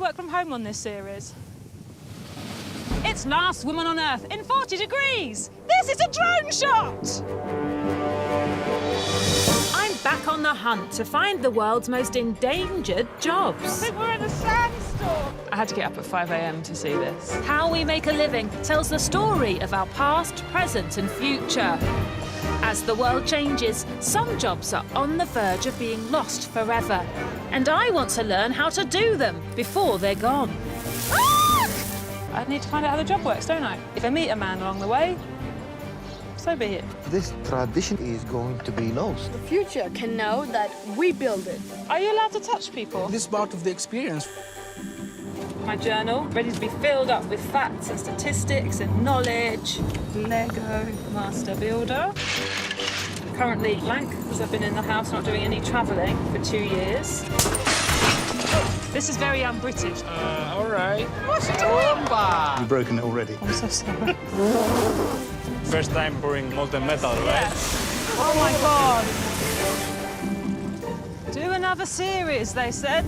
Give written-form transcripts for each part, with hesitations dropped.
work from home on this series. It's Last Woman on Earth in 40 degrees. This is a drone shot! I'm back on the hunt to find the world's most endangered jobs. I think we're in a sandstorm. I had to get up at 5 a.m. to see this. How We Make a Living tells the story of our past, present and future. As the world changes, some jobs are on the verge of being lost forever. And I want to learn how to do them before they're gone. I need to find out how the job works, don't I? If I meet a man along the way, so be it. This tradition is going to be lost. The future can know that we build it. Are you allowed to touch people? This is part of the experience. My journal, ready to be filled up with facts and statistics and knowledge. Lego Master Builder. Currently blank, because I've been in the house not doing any travelling for 2 years. This is very un-British. All right. What's she doing? You've broken it already. I'm so sorry. First time pouring molten metal, right? Yes. Oh my God. Do another series, they said.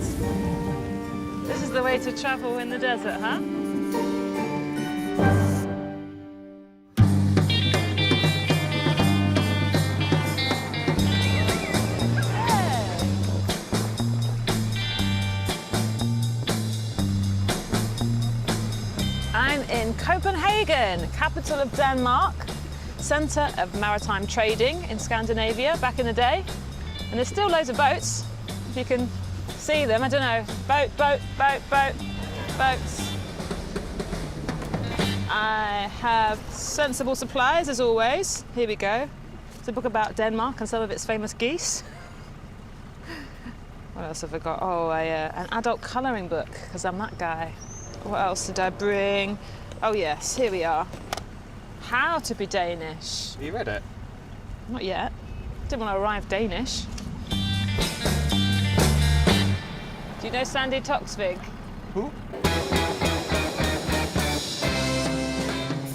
This is the way to travel in the desert, huh? I'm in Copenhagen, capital of Denmark, centre of maritime trading in Scandinavia back in the day. And there's still loads of boats, if you can see them, I don't know. Boats. I have sensible supplies, as always. Here we go. It's a book about Denmark and some of its famous geese. What else have I got? Oh, an adult colouring book, because I'm that guy. What else did I bring? Oh, yes, here we are. How to be Danish. Have you read it? Not yet. Didn't want to arrive Danish. Do you know Sandy Toksvig? Who?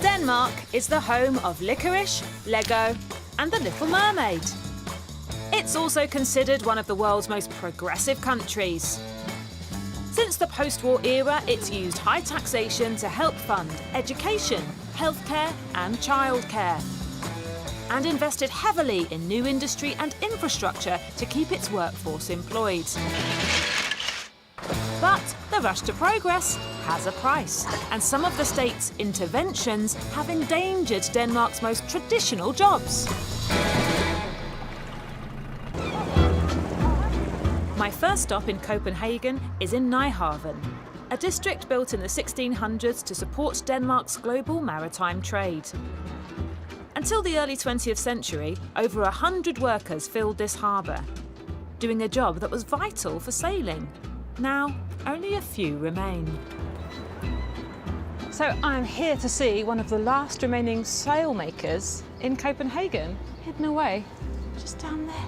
Denmark is the home of licorice, Lego and The Little Mermaid. It's also considered one of the world's most progressive countries. Since the post-war era, it's used high taxation to help fund education, healthcare and childcare, and invested heavily in new industry and infrastructure to keep its workforce employed. But the rush to progress has a price, and some of the state's interventions have endangered Denmark's most traditional jobs. My first stop in Copenhagen is in Nyhavn, a district built in the 1600s to support Denmark's global maritime trade. Until the early 20th century, over 100 workers filled this harbour, doing a job that was vital for sailing. Now, only a few remain. So I'm here to see one of the last remaining sail makers in Copenhagen, hidden away just down there.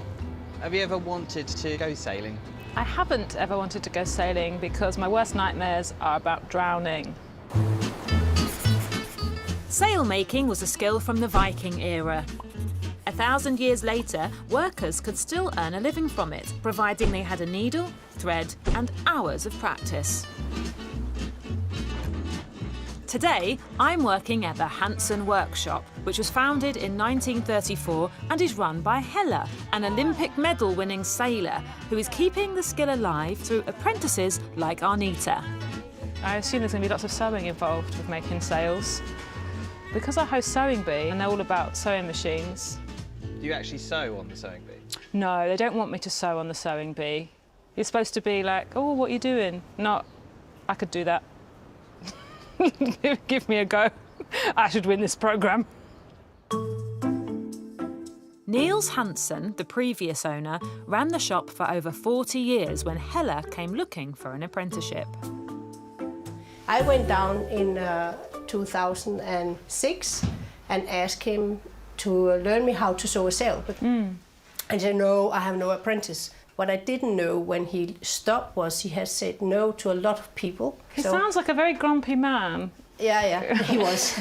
Have you ever wanted to go sailing? I haven't ever wanted to go sailing because my worst nightmares are about drowning. Sailmaking was a skill from the Viking era. 1,000 years later, workers could still earn a living from it, providing they had a needle, thread and hours of practice. Today, I'm working at the Hansen Workshop, which was founded in 1934 and is run by Hella, an Olympic medal-winning sailor who is keeping the skill alive through apprentices like Arnita. I assume there's going to be lots of sewing involved with making sails. Because I host Sewing Bee and they're all about sewing machines. Do you actually sew on the sewing bee? No, they don't want me to sew on the Sewing Bee. You're supposed to be like, oh, what are you doing? Not, I could do that. Give me a go. I should win this programme. Niels Hansen, the previous owner, ran the shop for over 40 years when Hella came looking for an apprenticeship. I went down in 2006 and asked him to learn me how to sew a sail. And he said, no, I have no apprentice. What I didn't know when he stopped was he had said no to a lot of people. He sounds like a very grumpy man. Yeah, he was.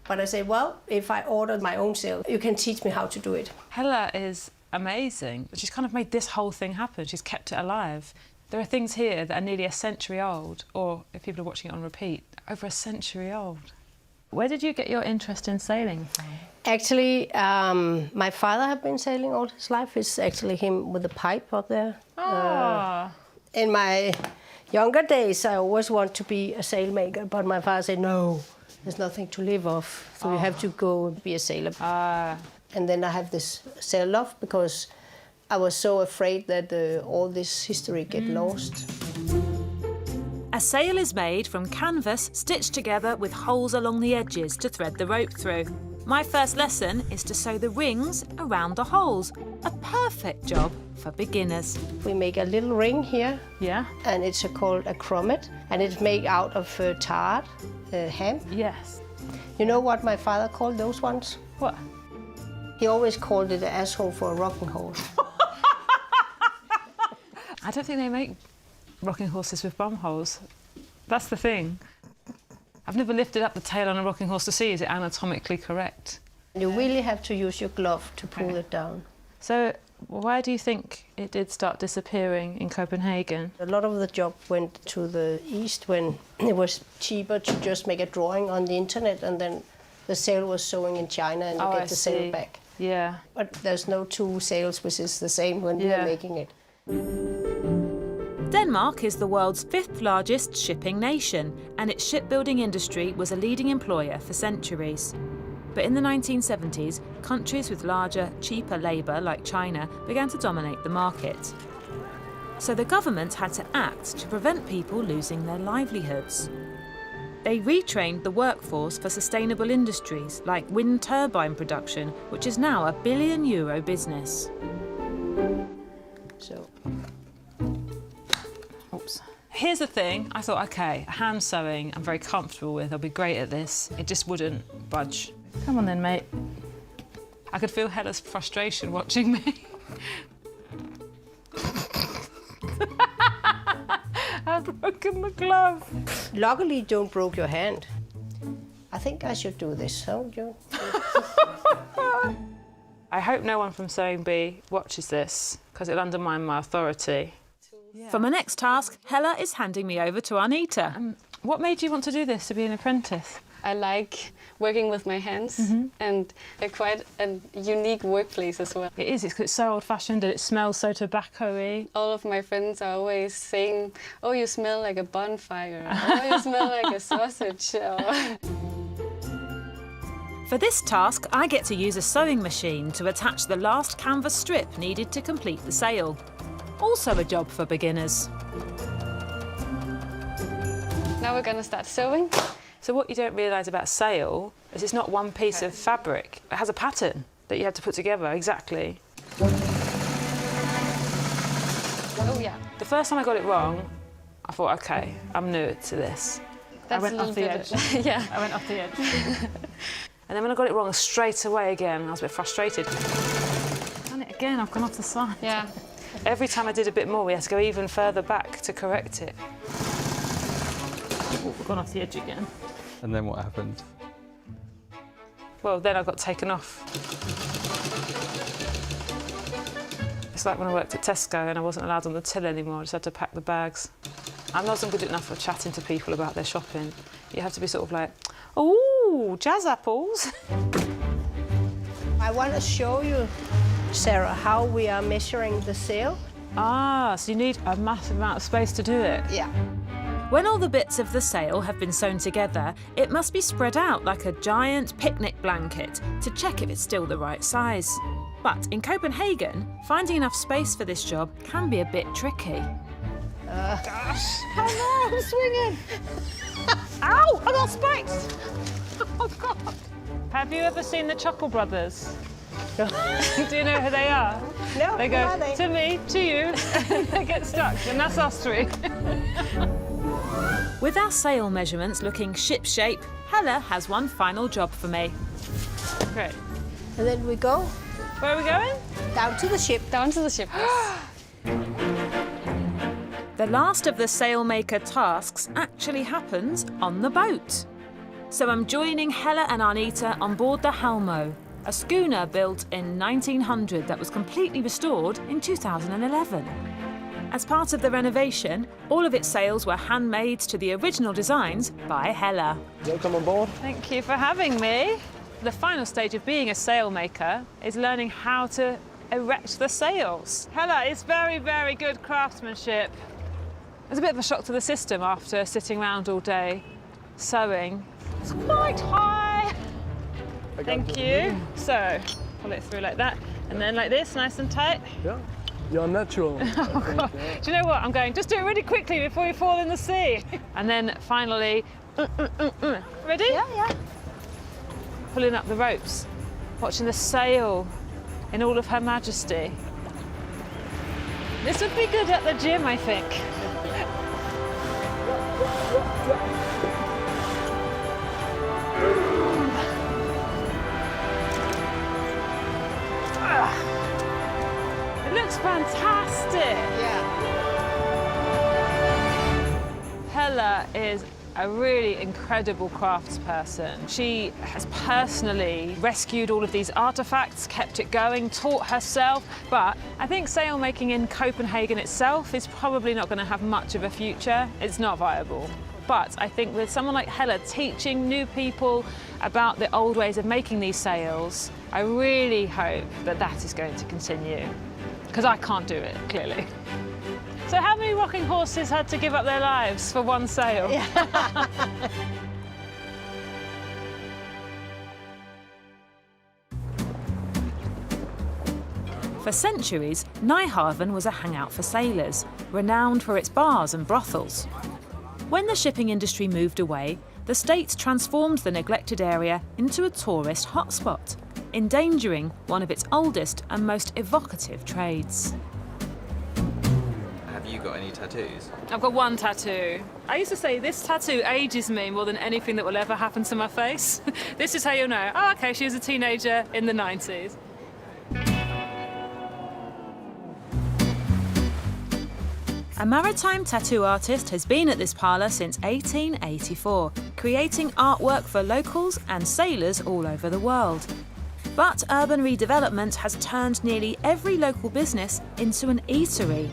But I said, well, if I ordered my own sail, you can teach me how to do it. Hella is amazing. She's kind of made this whole thing happen. She's kept it alive. There are things here that are nearly a century old, or if people are watching it on repeat, over a century old. Where did you get your interest in sailing from? Actually, my father had been sailing all his life. It's actually him with the pipe up there. In my younger days, I always wanted to be a sailmaker, but my father said, no, there's nothing to live off, so you have to go and be a sailor. And then I have this sail off because I was so afraid that all this history get lost. A sail is made from canvas stitched together with holes along the edges to thread the rope through. My first lesson is to sew the rings around the holes. A perfect job for beginners. We make a little ring here, Yeah? and it's called a crummet, and it's made out of tarred hemp. Yes. You know what my father called those ones? What? He always called it an asshole for a rocking horse. I don't think they make rocking horses with bum holes. That's the thing. I've never lifted up the tail on a rocking horse to see is it anatomically correct. You really have to use your glove to pull it down. So why do you think it did start disappearing in Copenhagen? A lot of the job went to the east when it was cheaper to just make a drawing on the internet, and then the sail was sewing in China and you get the sail back. Yeah. But there's no two sails which is the same when we are making it. Denmark is the world's 5th largest shipping nation, and its shipbuilding industry was a leading employer for centuries. But in the 1970s, countries with larger, cheaper labour like China began to dominate the market. So the government had to act to prevent people losing their livelihoods. They retrained the workforce for sustainable industries like wind turbine production, which is now a €1 billion business. So Oops. Here's the thing, I thought, OK, hand sewing I'm very comfortable with, I'll be great at this. It just wouldn't budge. Come on then, mate. I could feel Hella's frustration watching me. I've broken the glove. luckily, you don't broke your hand. I think I should do this, huh, Joe? I hope no one from Sewing Bee watches this, because it'll undermine my authority. For my next task, Hella is handing me over to Anita. What made you want to do this, to be an apprentice? I like working with my hands, and quite a unique workplace as well. It is, it's so old-fashioned and it smells so tobacco-y. All of my friends are always saying, oh, you smell like a bonfire, oh, you smell like a sausage. For this task, I get to use a sewing machine to attach the last canvas strip needed to complete the sail. Also a job for beginners. Now we're going to start sewing. So what you don't realise about sail is it's not one piece of fabric. It has a pattern that you have to put together, exactly. Oh, yeah. The first time I got it wrong, I thought, OK, I'm new to this. That's I went off the edge. Yeah. I went off the edge. And then when I got it wrong straight away again, I was a bit frustrated. I've done it again, I've gone off the side. Yeah. Every time I did a bit more, we had to go even further back to correct it. Oh, we've gone off the edge again. And then what happened? Well, then I got taken off. It's like when I worked at Tesco and I wasn't allowed on the till anymore, I just had to pack the bags. I wasn't good enough for chatting to people about their shopping. You have to be sort of like, ooh, jazz apples. I want to show you, Sarah, how we are measuring the sail. Ah, so you need a massive amount of space to do it. Yeah. When all the bits of the sail have been sewn together, it must be spread out like a giant picnic blanket to check if it's still the right size. But in Copenhagen, finding enough space for this job can be a bit tricky. Gosh. Oh no, I'm swinging. Ow! I got spiked! Oh, God. Have you ever seen the Chuckle Brothers? No. Do you know who they are? No, They who go, are they? to me, to you, and they get stuck, and that's us three. With our sail measurements looking ship-shape, Hella has one final job for me. Great. And then we go Where are we going? down to the ship. Down to the ship. The last of the sailmaker tasks actually happens on the boat. So I'm joining Hella and Anita on board the Halmo, a schooner built in 1900 that was completely restored in 2011. As part of the renovation, all of its sails were handmade to the original designs by Hella. Welcome aboard. Thank you for having me. The final stage of being a sail maker is learning how to erect the sails. Hella, it's very, very good craftsmanship. It was a bit of a shock to the system after sitting around all day sewing. It's quite high. Thank you. So, pull it through like that, and then like this, nice and tight. Yeah, you're natural. Oh, God. Do you know what? I'm going, just do it really quickly before you fall in the sea. And then finally, ready? Yeah. Pulling up the ropes, watching the sail in all of her majesty. This would be good at the gym, I think. It looks fantastic. Yeah. Hella is a really incredible craftsperson. She has personally rescued all of these artifacts, kept it going, taught herself, but I think sail making in Copenhagen itself is probably not going to have much of a future. It's not viable. But I think with someone like Hella teaching new people about the old ways of making these sails, I really hope that that is going to continue. Because I can't do it, clearly. So how many rocking horses had to give up their lives for one sail? Yeah. For centuries, Nyhavn was a hangout for sailors, renowned for its bars and brothels. When the shipping industry moved away, the state transformed the neglected area into a tourist hotspot, endangering one of its oldest and most evocative trades. Have you got any tattoos? I've got one tattoo. I used to say this tattoo ages me more than anything that will ever happen to my face. This is how you'll know, oh, okay, she was a teenager in the 90s. A maritime tattoo artist has been at this parlour since 1884, creating artwork for locals and sailors all over the world. But urban redevelopment has turned nearly every local business into an eatery,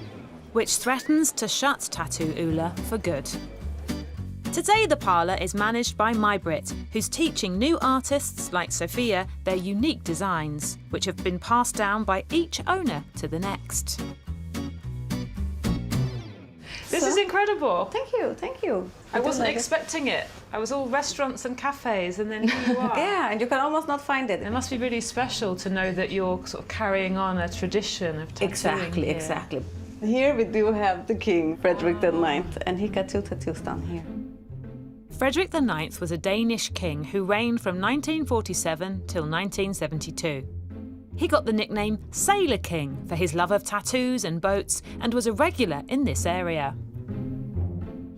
which threatens to shut Tattoo Ula for good. Today the parlour is managed by MyBrit, who's teaching new artists like Sophia their unique designs, which have been passed down by each owner to the next. This is incredible. Thank you. I wasn't expecting it. I was all restaurants and cafes, and then here you are. Yeah, and you can almost not find it. It must be really special to know that you're sort of carrying on a tradition of tattooing. Exactly. Here we do have the king, Frederick IX, and he got 2 tattoos down here. Frederick IX was a Danish king who reigned from 1947 till 1972. He got the nickname Sailor King for his love of tattoos and boats and was a regular in this area.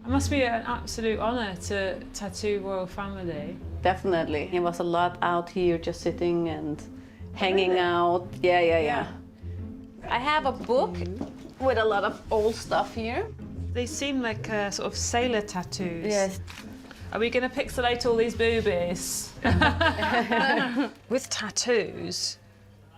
It must be an absolute honour to tattoo royal family. Definitely. He was a lot out here just sitting and hanging out. Yeah. I have a book with a lot of old stuff here. They seem like sort of sailor tattoos. Yes. Are we going to pixelate all these boobies? With tattoos,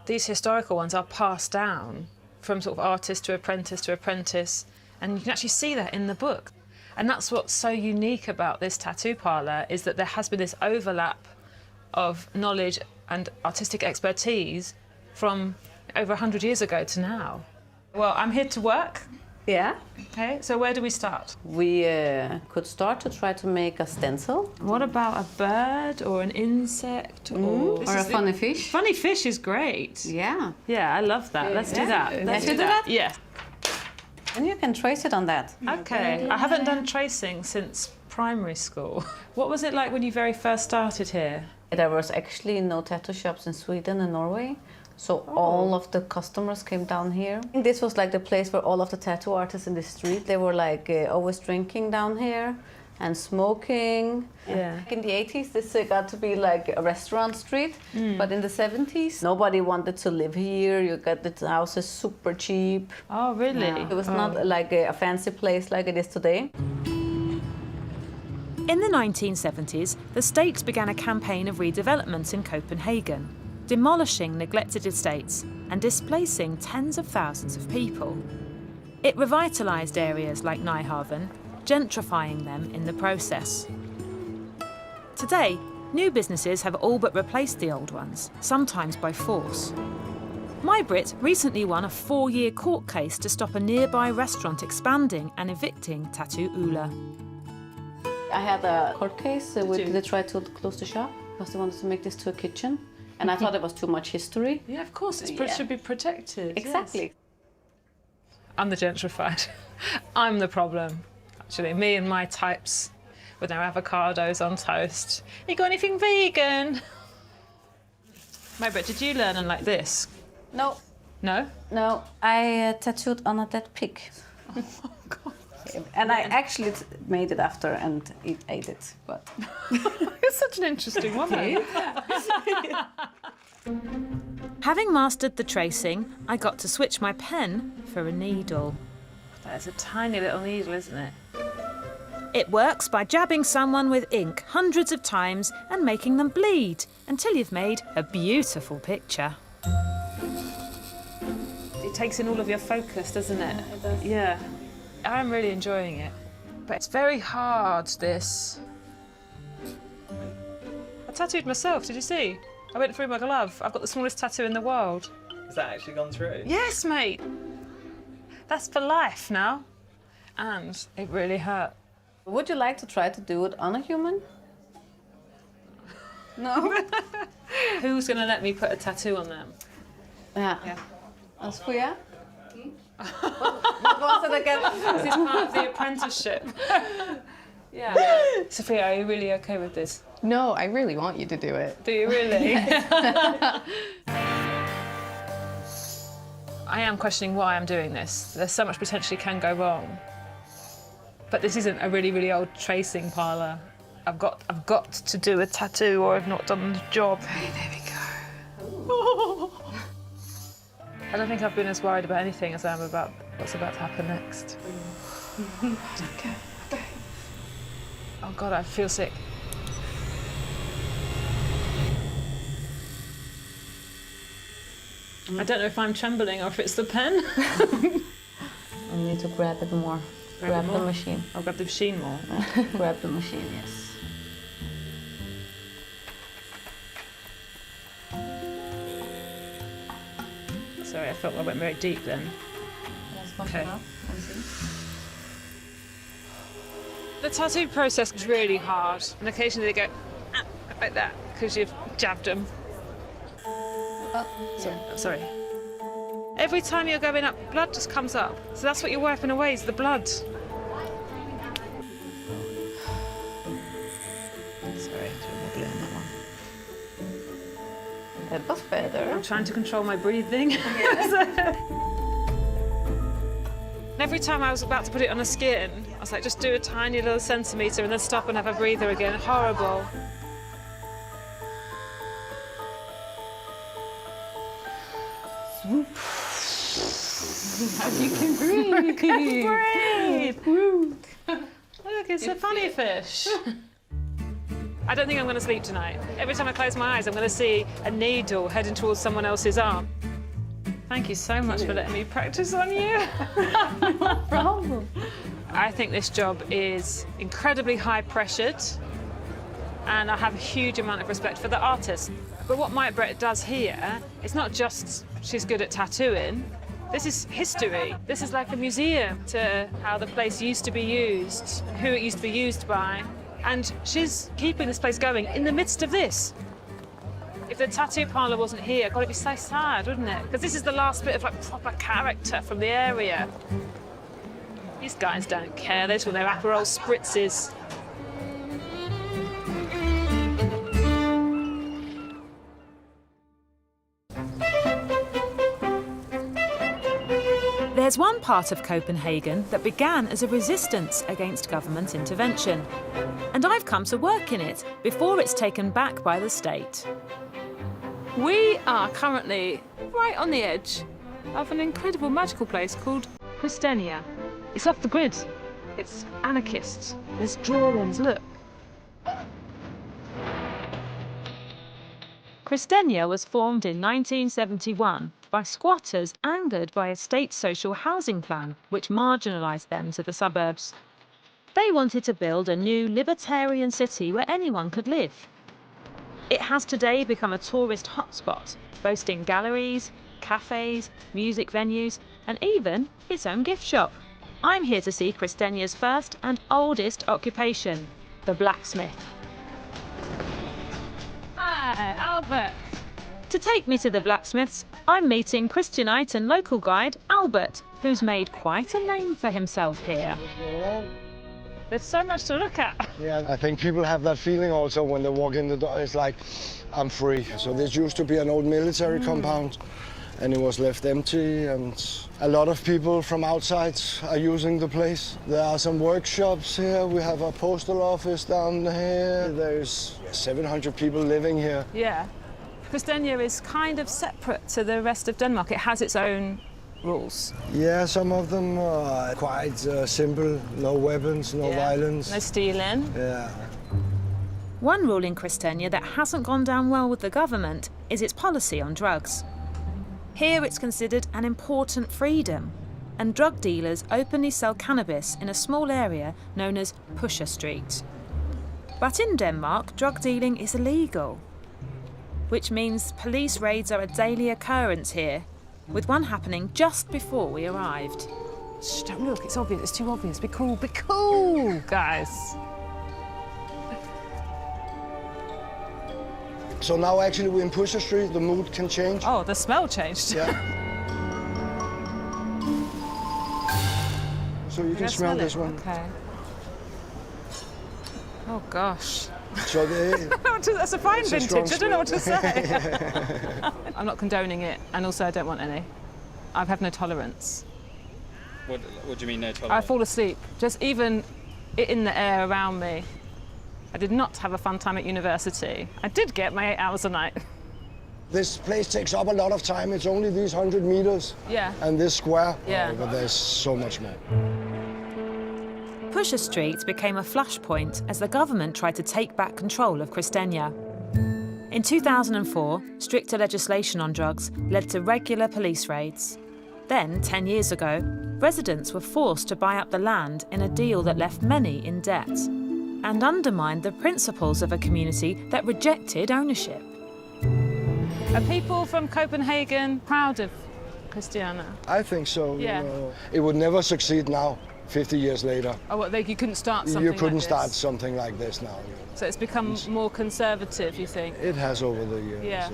these historical ones are passed down from sort of artist to apprentice, and you can actually see that in the book. And that's what's so unique about this tattoo parlour, is that there has been this overlap of knowledge and artistic expertise from over 100 years ago to now. Well, I'm here to work. Yeah. Okay, so where do we start? We could start to try to make a stencil. What about a bird or an insect? Or a funny fish. Funny fish is great. Yeah. Yeah, I love that. Let's do that. Let's do that? Yeah. And you can trace it on that. Okay. I haven't done tracing since primary school. What was it like when you very first started here? There was actually no tattoo shops in Sweden and Norway. So all of the customers came down here. And this was like the place where all of the tattoo artists in the street, they were like always drinking down here and smoking. Yeah. In the 80s, this got to be like a restaurant street. But in the 70s, nobody wanted to live here. You got the houses super cheap. Oh, really? It was not like a fancy place like it is today. In the 1970s, the state began a campaign of redevelopment in Copenhagen, demolishing neglected estates and displacing tens of thousands of people. It revitalised areas like Nyhavn, gentrifying them in the process. Today, new businesses have all but replaced the old ones, sometimes by force. Mybrit recently won a 4-year court case to stop a nearby restaurant expanding and evicting Tattoo Ula. I had a court case with they tried to close the shop because they wanted to make this to a kitchen. And I thought it was too much history. Yeah, of course, it should be protected. Exactly. Yes. I'm the gentrified. I'm the problem, actually. Me and my types with their avocados on toast. You got anything vegan? Mybrit, did you learn like this? No. No? No, I tattooed on a dead pig. Oh, God. And I actually made it after and ate it, but... You're such an interesting woman. Having mastered the tracing, I got to switch my pen for a needle. That's a tiny little needle, isn't it? It works by jabbing someone with ink hundreds of times and making them bleed until you've made a beautiful picture. It takes in all of your focus, doesn't it? Yeah, it does. Yeah. I'm really enjoying it. But it's very hard, this. I tattooed myself, did you see? I went through my glove. I've got the smallest tattoo in the world. Has that actually gone through? Yes, mate. That's for life now. And it really hurt. Would you like to try to do it on a human? No? Who's going to let me put a tattoo on them? Yeah. As for you? What was it again? This is part of the apprenticeship. Yeah. Sophia, are you really okay with this? No, I really want you to do it. Do you really? I am questioning why I'm doing this. There's so much potentially can go wrong. But this isn't a really, really old tracing parlour. I've got to do a tattoo or I've not done the job. Hey, there we go. I don't think I've been as worried about anything as I am about what's about to happen next. Okay. Oh God, I feel sick. I don't know if I'm trembling or if it's the pen. I need to grab it more. Grab the machine. I'll grab the machine more. Grab the machine, yes. Sorry, I felt I went very deep then. Okay. The tattoo process is really hard, and occasionally they go like that because you've jabbed them. Sorry. Every time you're going up, blood just comes up. So that's what you're wiping away, is the blood. Sorry, I'm wobbling on that one. That was better. I'm trying to control my breathing. Every time I was about to put it on the skin, I was like, just do a tiny little centimetre and then stop and have a breather again. Horrible. You can breathe. Breathe! Look, it's a funny fish. I don't think I'm going to sleep tonight. Every time I close my eyes, I'm going to see a needle heading towards someone else's arm. Thank you so much for letting me practice on you. No problem. I think this job is incredibly high-pressured, and I have a huge amount of respect for the artist. But what Mybrit does here, it's not just she's good at tattooing. This is history. This is like a museum to how the place used to be used, who it used to be used by. And she's keeping this place going in the midst of this. If the tattoo parlour wasn't here, God, it'd be so sad, wouldn't it? Because this is the last bit of like proper character from the area. These guys don't care. They just want their Aperol spritzes. There's one part of Copenhagen that began as a resistance against government intervention. And I've come to work in it before it's taken back by the state. We are currently right on the edge of an incredible magical place called Christenia. It's off the grid. It's anarchists. There's drawings, look. Christenia was formed in 1971 by squatters angered by a state social housing plan which marginalised them to the suburbs. They wanted to build a new libertarian city where anyone could live. It has today become a tourist hotspot, boasting galleries, cafes, music venues, and even its own gift shop. I'm here to see Christiania's first and oldest occupation, the blacksmith. Hi, Albert. To take me to the blacksmiths, I'm meeting Christianite and local guide Albert, who's made quite a name for himself here. There's so much to look at. Yeah, I think people have that feeling also when they walk in the door. It's like, I'm free. So this used to be an old military compound, and it was left empty, and a lot of people from outside are using the place. There are some workshops here. We have a postal office down here. There's 700 people living here. Yeah. Christiania is kind of separate to the rest of Denmark. It has its own rules. Yeah, some of them are quite simple. No weapons, no violence. No stealing. Yeah. One rule in Christiania that hasn't gone down well with the government is its policy on drugs. Here it's considered an important freedom, and drug dealers openly sell cannabis in a small area known as Pusher Street. But in Denmark, drug dealing is illegal, which means police raids are a daily occurrence here, with one happening just before we arrived. Shh, don't look, it's obvious, it's too obvious. Be cool, guys. So now actually we're in Pusher Street, the mood can change. Oh, the smell changed. Yeah. So you can smell this one. Okay. Oh gosh. So That's a fine it's a vintage, strong I don't know what to smell. say. I'm not condoning it, and also I don't want any. I have no tolerance. What do you mean, no I tolerance? fall asleep, just even it in the air around me. I did not have a fun time at university. I did get my 8 hours a night. This place takes up a lot of time. It's only these 100 meters. Yeah. And this square. Yeah. But there's so much more. Pusher Street became a flashpoint as the government tried to take back control of Christiania. In 2004, stricter legislation on drugs led to regular police raids. Then, 10 years ago, residents were forced to buy up the land in a deal that left many in debt and undermined the principles of a community that rejected ownership. Are people from Copenhagen proud of Christiania? I think so. Yeah. It would never succeed now, 50 years later. Oh, what, you couldn't start something You couldn't like start this? something like this now. So it's become more conservative, you think? It has over the years. Yeah.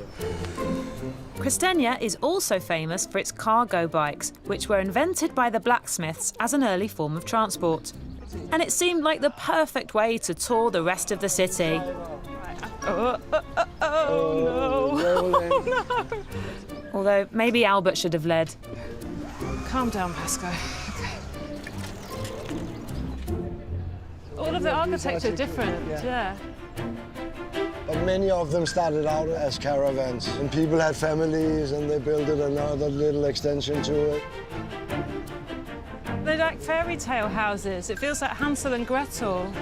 Christiania is also famous for its cargo bikes, which were invented by the blacksmiths as an early form of transport. And it seemed like the perfect way to tour the rest of the city. Oh no! Although maybe Albert should have led. Calm down, Pasco. Okay. All of the architecture different, yeah. But many of them started out as caravans, and people had families, and they built another little extension to it. They're like fairy tale houses. It feels like Hansel and Gretel.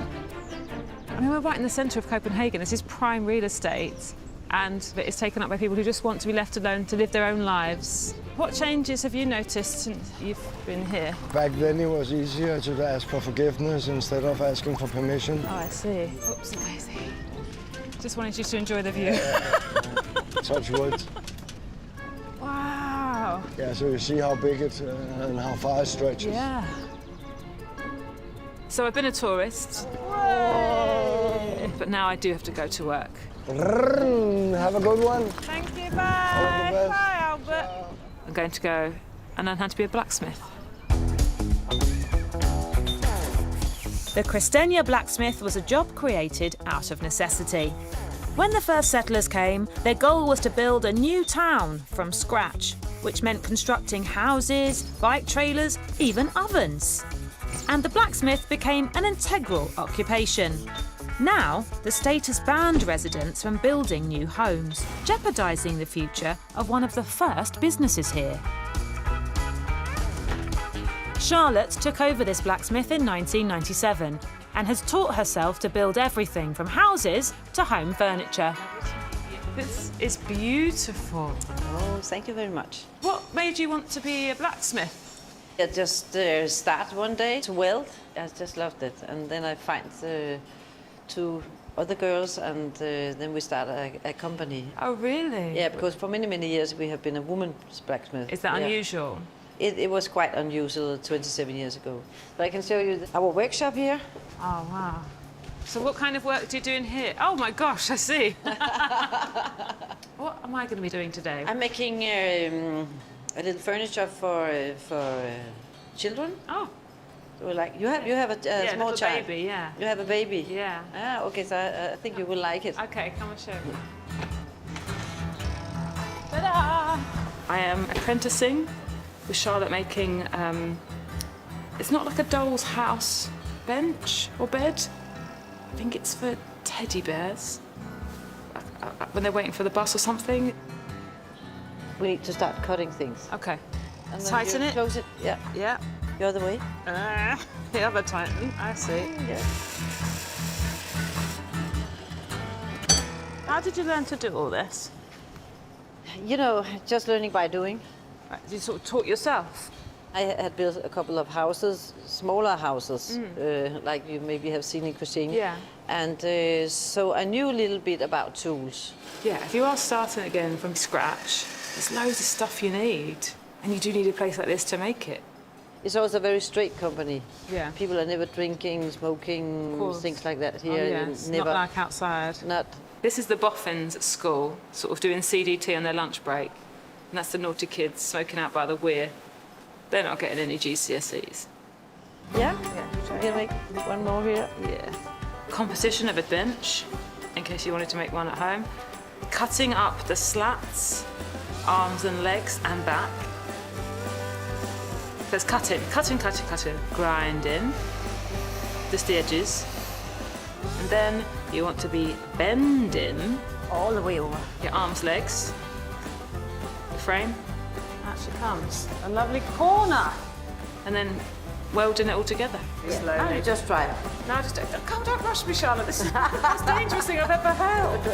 I mean, we're right in the centre of Copenhagen. This is prime real estate, and it's taken up by people who just want to be left alone to live their own lives. What changes have you noticed since you've been here? Back then it was easier to ask for forgiveness instead of asking for permission. Oh, I see. Oops, daisy. Just wanted you to enjoy the view. Touch wood. Wow. Yeah, so you see how big it and how far it stretches. Yeah. So I've been a tourist, but now I do have to go to work. Have a good one. Thank you, All the bye. best. Bye, Albert. I'm going to go and learn how to be a blacksmith. The Christiania blacksmith was a job created out of necessity. When the first settlers came, their goal was to build a new town from scratch, which meant constructing houses, bike trailers, even ovens. And the blacksmith became an integral occupation. Now, the state has banned residents from building new homes, jeopardising the future of one of the first businesses here. Charlotte took over this blacksmith in 1997 and has taught herself to build everything from houses to home furniture. this is beautiful. Oh, thank you very much. What made you want to be a blacksmith? I just started one day to weld. I just loved it. And then I find two other girls, and then we started a company. Oh, really? Yeah, because for many, many years we have been a woman's blacksmith. Is that Yeah. unusual? It was quite unusual 27 years ago. But I can show you our workshop here. Oh, wow. So what kind of work do you do in here? Oh, my gosh, I see. What am I going to be doing today? I'm making a little furniture for children. Oh. So like you have a Yeah, small little child. baby, yeah. You have a baby. Yeah. Ah, okay. So I think you will like it. Okay, come and show me. Ta-da! I am apprenticing with Charlotte making, it's not like a doll's house bench or bed. I think it's for teddy bears. When they're waiting for the bus or something. We need to start cutting things. Okay. And then Tighten you it? Close it. Yeah. Yeah. The other way. The other tighten, I see. Yeah. How did you learn to do all this? You know, just learning by doing. Did you sort of taught yourself? I had built a couple of houses, smaller houses, like you maybe have seen in Christine. Yeah. And so I knew a little bit about tools. Yeah, if you are starting again from scratch, there's loads of stuff you need. And you do need a place like this to make it. It's also a very straight company. Yeah. People are never drinking, smoking, things like that here. Oh, yeah, it's Never. not like outside. Not. This is the boffins at school, sort of doing CDT on their lunch break. And that's the naughty kids smoking out by the weir. They're not getting any GCSEs. Yeah? Yeah. We can make one more here. Yeah. Composition of a bench, in case you wanted to make one at home. Cutting up the slats, arms and legs and back. There's cutting, grinding, just the edges. And then you want to be bending All the way over. your arms, legs, the frame. Actually comes a lovely corner. And then welding it all together. Slowly. No, just try it. No, just don't rush me, Charlotte. This is the most dangerous thing I've ever held.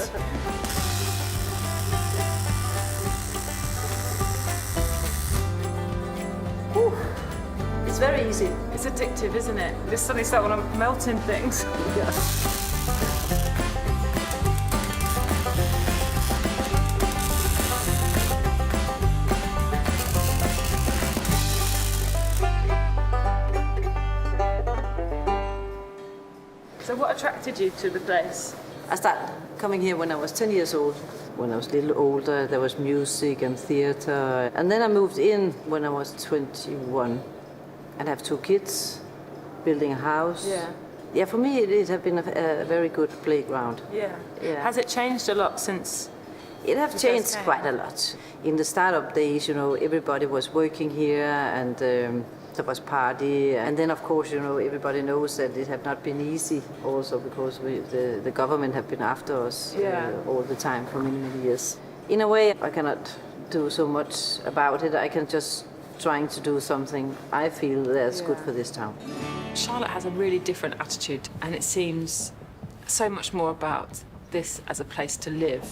It's very easy. It's addictive, isn't it? You just suddenly start when I'm melting things. So what attracted you to the place? I started coming here when I was 10 years old. When I was a little older, there was music and theater. And then I moved in when I was 21. And I have 2 kids, building a house. Yeah. Yeah, for me it has been a very good playground. Yeah. Yeah. Has it changed a lot since? It has You changed first came? quite a lot. In the startup days, you know, everybody was working here and there was party. And then, of course, you know, everybody knows that it has not been easy also because the government have been after us all the time for many, many years. In a way, I cannot do so much about it. I can just trying to do something I feel that's good for this town. Charlotte has a really different attitude, and it seems so much more about this as a place to live,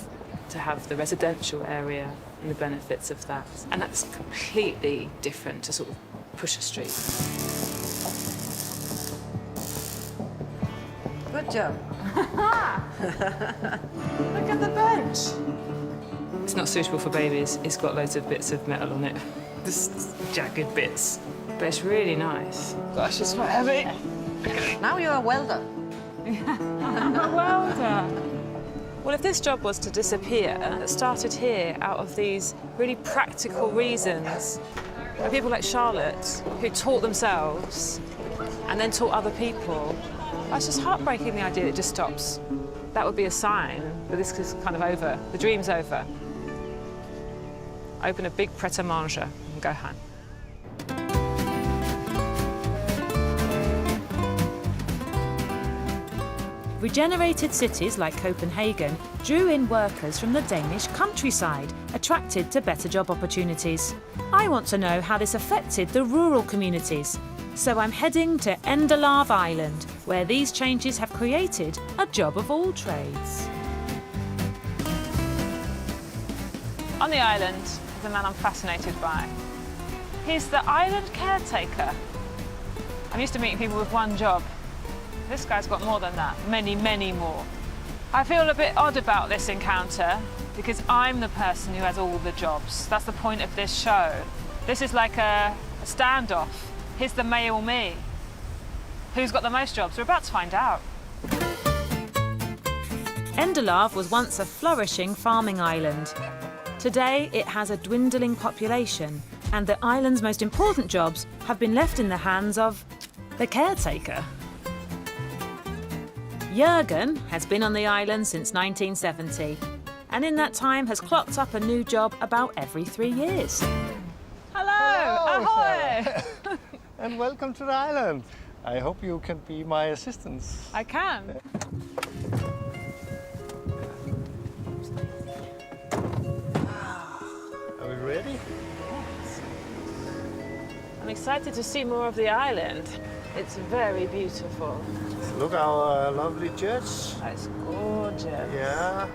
to have the residential area and the benefits of that. And that's completely different to sort of Pusher Street. Good job. Look at the bench. It's not suitable for babies. It's got loads of bits of metal on it. Just jagged bits. But it's really nice. Gosh, it's quite heavy. Now you're a welder. I'm a welder. Well, if this job was to disappear, it started here out of these really practical reasons. By people like Charlotte, who taught themselves and then taught other people. It's just heartbreaking, the idea that it just stops. That would be a sign that this is kind of over. The dream's over. Open a big pret-a-manger and go home. Regenerated cities like Copenhagen drew in workers from the Danish countryside, attracted to better job opportunities. I want to know how this affected the rural communities. So I'm heading to Endelave Island, where these changes have created a job of all trades. On the island is a man I'm fascinated by. He's the island caretaker. I'm used to meeting people with one job. This guy's got more than that, many, many more. I feel a bit odd about this encounter because I'm the person who has all the jobs. That's the point of this show. This is like a standoff. Here's the male me. Who's got the most jobs? We're about to find out. Endelave was once a flourishing farming island. Today, it has a dwindling population, and the island's most important jobs have been left in the hands of the caretaker. Jürgen has been on the island since 1970, and in that time has clocked up a new job about every 3 years. Hello! Ahoy! And welcome to the island. I hope you can be my assistant. I can. Are we ready? I'm excited to see more of the island. It's very beautiful. Look our lovely church. It's gorgeous. Yeah.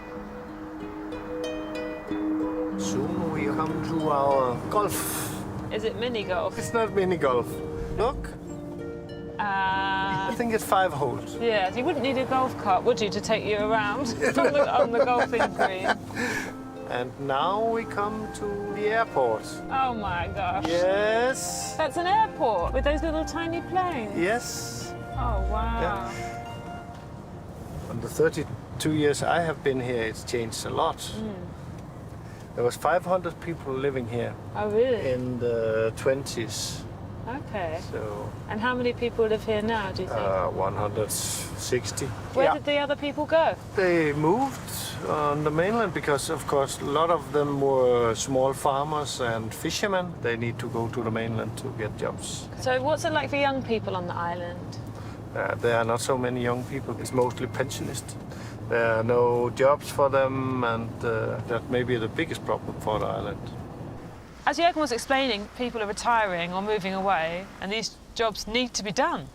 Soon we come to our golf. Is it mini golf? It's not mini golf. Look. I think it's 5 holes. Yeah, you wouldn't need a golf cart, would you, to take you around on the golfing green? And now we come to the airport. Oh my gosh. Yes. That's an airport with those little tiny planes. Yes. Oh wow. Yeah. In the 32 years I have been here, it's changed a lot. There was 500 people living here. Oh really? In the 20s. Okay. So. And how many people live here now, do you think? 160. Where did the other people go? They moved on the mainland because, of course, a lot of them were small farmers and fishermen. They need to go to the mainland to get jobs. So what's it like for young people on the island? There are not so many young people. It's mostly pensionists. There are no jobs for them, and that may be the biggest problem for the island. As Jürgen was explaining, people are retiring or moving away, and these jobs need to be done.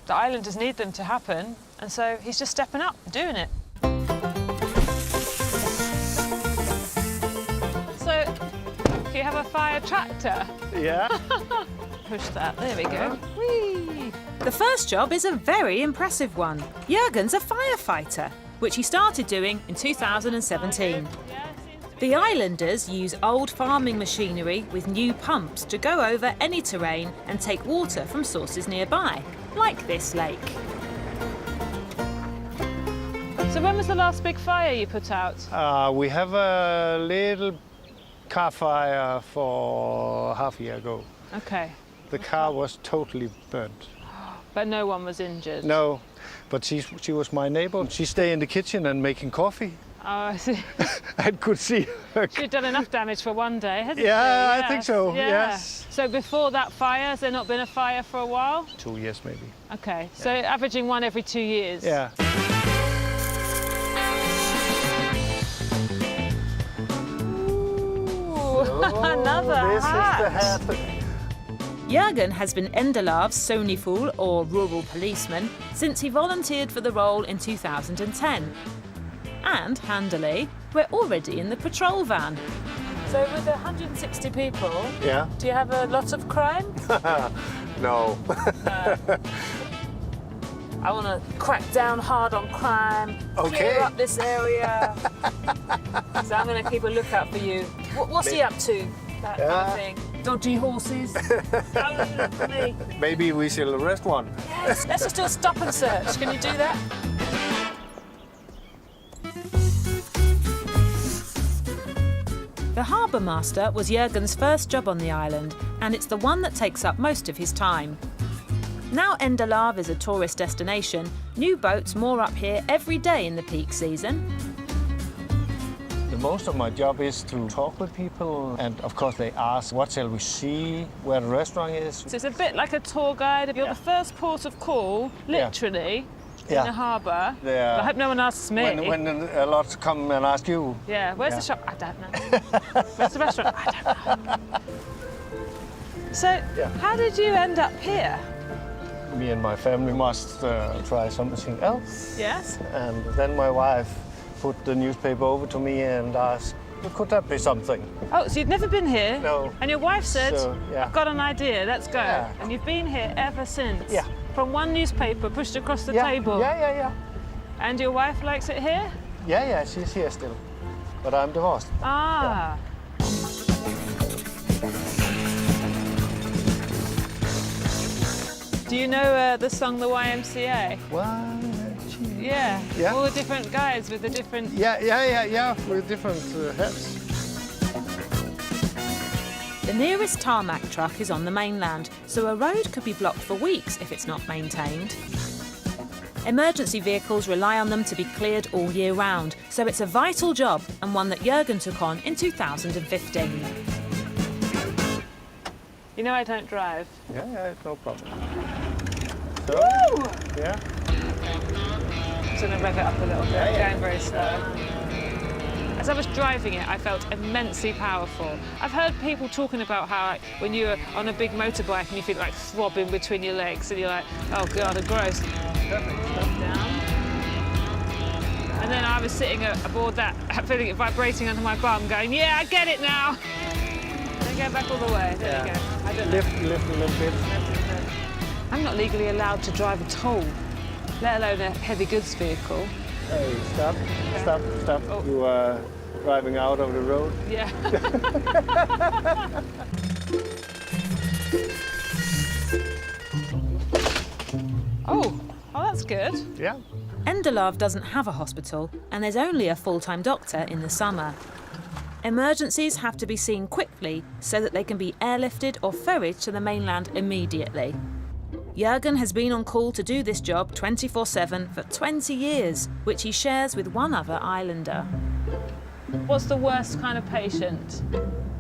The islanders need them to happen, and so he's just stepping up, doing it. So, do you have a fire tractor? Yeah. Push that, there we go. Whee! The first job is a very impressive one. Jürgen's a firefighter, which he started doing in 2017. The islanders use old farming machinery with new pumps to go over any terrain and take water from sources nearby, like this lake. So when was the last big fire you put out? We have a little car fire for half a year ago. Okay. The car was totally burnt. But no one was injured? No, but she was my neighbor. She stayed in the kitchen and making coffee. Oh, I see. I could see her. She'd done enough damage for one day, hasn't she? Yeah, Yes. I think so, Yeah. yes. So before that fire, has there not been a fire for a while? 2 years maybe. Okay, so averaging one every 2 years. Yeah. Ooh, another This hat. is the hat. Jürgen has been Endelave's Sonifool, or rural policeman, since he volunteered for the role in 2010. And, handily, we're already in the patrol van. So with 160 people, Yeah. do you have a lot of crime? No. I want to crack down hard on crime, Okay. clear up this area. So I'm going to keep a lookout for you. What's he up to? That kind of thing. Dodgy horses. Don't look for me. Maybe we shall arrest one. Yes, let's just do a stop and search. Can you do that? The harbour master was Jürgen's first job on the island, and it's the one that takes up most of his time. Now Endelave is a tourist destination, new boats moor up here every day in the peak season. Most of my job is to talk with people, and of course they ask, what shall we see, where the restaurant is. So it's a bit like a tour guide. You're the first port of call, literally, in the harbour. Yeah. I hope no one asks me. When a lot come and ask you. Yeah, where's the shop? I don't know. Where's the restaurant? I don't know. So, how did you end up here? Me and my family must try something else. Yes. And then my wife put the newspaper over to me and asked, Could that be something? Oh, so you've never been here? No. And your wife said, So, yeah. I've got an idea, let's go. Yeah. And you've been here ever since? Yeah. From one newspaper pushed across the Yeah, table? yeah. And your wife likes it here? Yeah, she's here still. But I'm divorced. Ah. Do you know the song The YMCA? Yeah. Yeah. All the different guys with the different... Yeah, with different hats. The nearest tarmac truck is on the mainland, so a road could be blocked for weeks if it's not maintained. Emergency vehicles rely on them to be cleared all year round, so it's a vital job and one that Jürgen took on in 2015. You know I don't drive. Yeah, no problem. So, Woo! yeah. I'm just going to rev it up a little bit, going very slow. As I was driving it, I felt immensely powerful. I've heard people talking about how when you're on a big motorbike and you feel like throbbing between your legs and you're like, oh God, I'm gross. Down. And then I was sitting aboard that, feeling it vibrating under my bum, going, yeah, I get it now. Then go back all the way. There you go. I don't know. Lift a little bit. I'm not legally allowed to drive at all, let alone a heavy goods vehicle. Hey, stop. Oh. You are driving out of the road. Yeah. Oh, that's good. Yeah. Endelave doesn't have a hospital, and there's only a full-time doctor in the summer. Emergencies have to be seen quickly so that they can be airlifted or ferried to the mainland immediately. Jürgen has been on call to do this job 24/7 for 20 years, which he shares with one other islander. What's the worst kind of patient?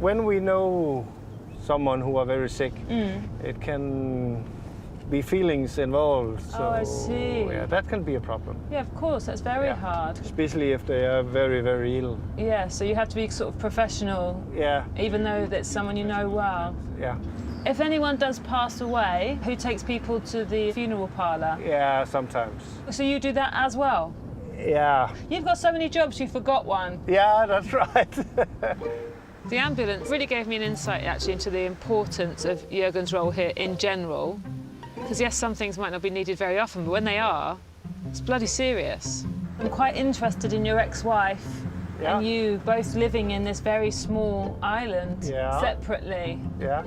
When we know someone who are very sick, it can be feelings involved. So, Oh, I see. Yeah, that can be a problem. Yeah, of course, that's very hard. Especially if they are very, very ill. Yeah, so you have to be sort of professional, Yeah, even though that's someone you know well. yeah. If anyone does pass away, who takes people to the funeral parlour? Yeah, sometimes. So you do that as well? Yeah. You've got so many jobs, you forgot one. Yeah, that's right. The ambulance really gave me an insight actually into the importance of Jürgen's role here in general. Because yes, some things might not be needed very often, but when they are, it's bloody serious. I'm quite interested in your ex-wife and you both living in this very small island separately. Yeah,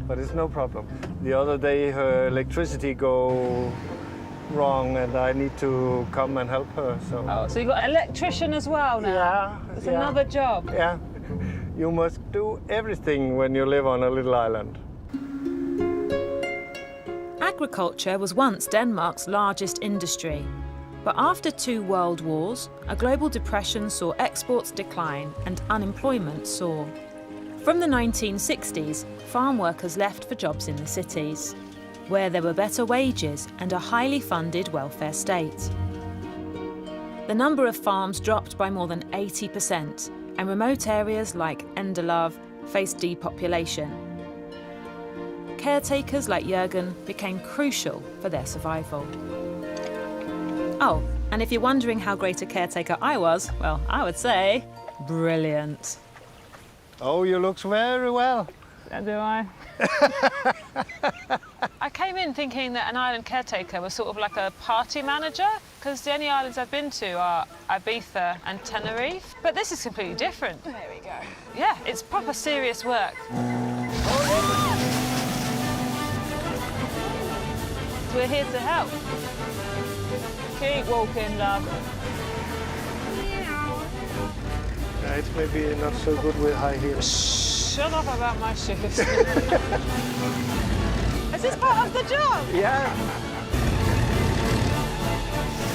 but it's no problem. The other day her electricity go wrong and I need to come and help her, so... Oh, so you've got an electrician as well now? Yeah. It's another job. Yeah. You must do everything when you live on a little island. Agriculture was once Denmark's largest industry. But after 2 world wars, a global depression saw exports decline and unemployment soar. From the 1960s, farm workers left for jobs in the cities, where there were better wages and a highly funded welfare state. The number of farms dropped by more than 80%, and remote areas like Endelave faced depopulation. Caretakers like Jürgen became crucial for their survival. Oh, and if you're wondering how great a caretaker I was, well, I would say brilliant. Oh, you look very well. Do I? I came in thinking that an island caretaker was sort of like a party manager, because the only islands I've been to are Ibiza and Tenerife. But this is completely different. There we go. Yeah, it's proper serious work. We're here to help. Keep walking, love. Yeah, it's maybe not so good with high heels. Shut up about my shoes. Is this part of the job? Yeah.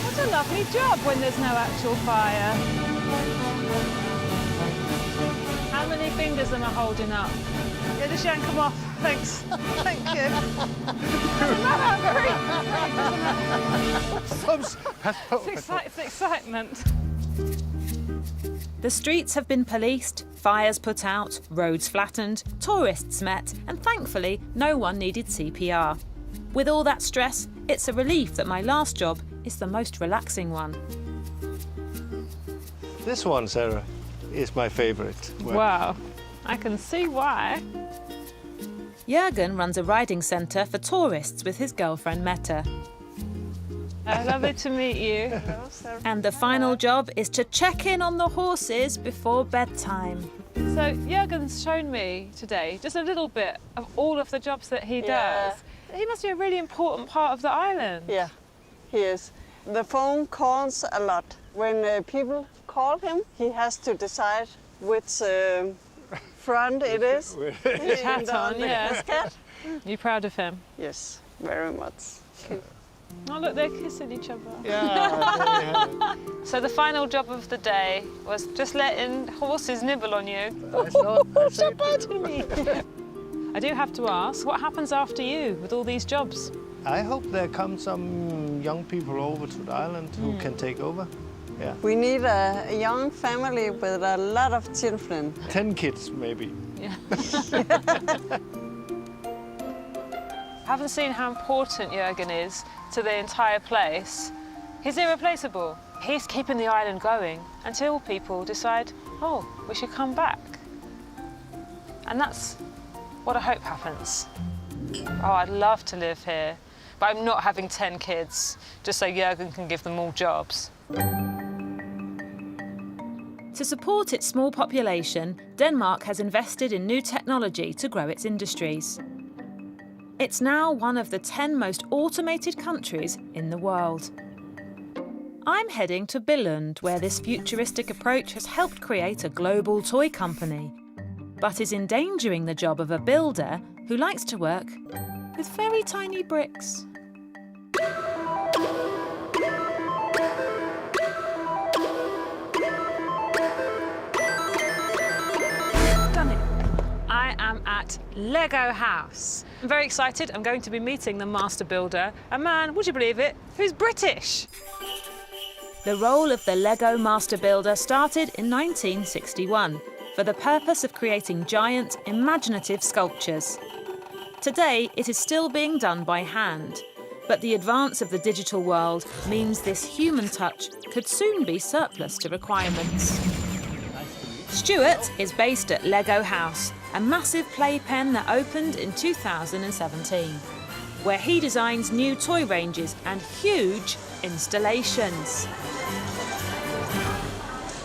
What a lovely job when there's no actual fire. How many fingers am I holding up? Yeah, just yank them off. Thanks. Thank you. I'm not hungry. It's excitement. The streets have been policed, fires put out, roads flattened, tourists met, and thankfully no one needed CPR. With all that stress, it's a relief that my last job is the most relaxing one. This one, Sarah. is my favorite. Wow, I can see why. Jürgen runs a riding centre for tourists with his girlfriend Mette. Lovely to meet you. And the final job is to check in on the horses before bedtime. So Jürgen's shown me today just a little bit of all of the jobs that he does. He must be a really important part of the island. Yeah, he is. The phone calls a lot. When people call him, he has to decide which front it is. His hat on, yeah. His cat. You proud of him? Yes, very much. Oh look, they're kissing each other. Yeah. So the final job of the day was just letting horses nibble on you. So bad to me. I do have to ask, what happens after you with all these jobs? I hope there come some young people over to the island who can take over. Yeah. We need a young family with a lot of children. 10 kids, maybe. Yeah. Haven't seen how important Jürgen is to the entire place. He's irreplaceable. He's keeping the island going until people decide, oh, we should come back. And that's what I hope happens. Oh, I'd love to live here, but I'm not having 10 kids just so Jürgen can give them all jobs. To support its small population, Denmark has invested in new technology to grow its industries. It's now one of the 10 most automated countries in the world. I'm heading to Billund, where this futuristic approach has helped create a global toy company, but is endangering the job of a builder who likes to work with very tiny bricks. Done it. I am at Lego House. I'm very excited. I'm going to be meeting the master builder, a man, would you believe it, who's British. The role of the Lego Master Builder started in 1961 for the purpose of creating giant, imaginative sculptures. Today, it is still being done by hand, but the advance of the digital world means this human touch could soon be surplus to requirements. Stuart is based at Lego House, a massive playpen that opened in 2017, where he designs new toy ranges and huge installations.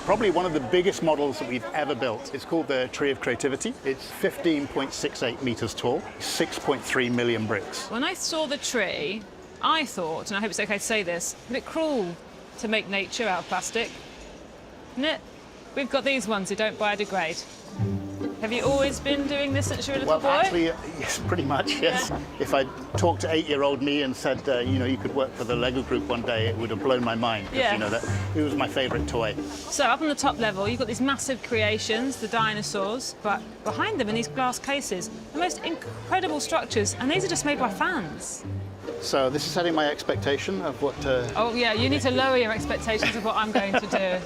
Probably one of the biggest models that we've ever built. It's called the Tree of Creativity. It's 15.68 metres tall, 6.3 million bricks. When I saw the tree, I thought, and I hope it's okay to say this, a bit cruel to make nature out of plastic, isn't it? We've got these ones who don't biodegrade. Have you always been doing this since you were a little boy? Well, actually, yes, pretty much, yes. Yeah. If I talked to 8-year-old me and said, you know, you could work for the Lego Group one day, it would have blown my mind. Yeah. You know, that it was my favourite toy. So up on the top level, you've got these massive creations, the dinosaurs, but behind them in these glass cases, the most incredible structures, and these are just made by fans. So this is setting my expectation of what... Oh, yeah, you need to lower your expectations of what I'm going to do.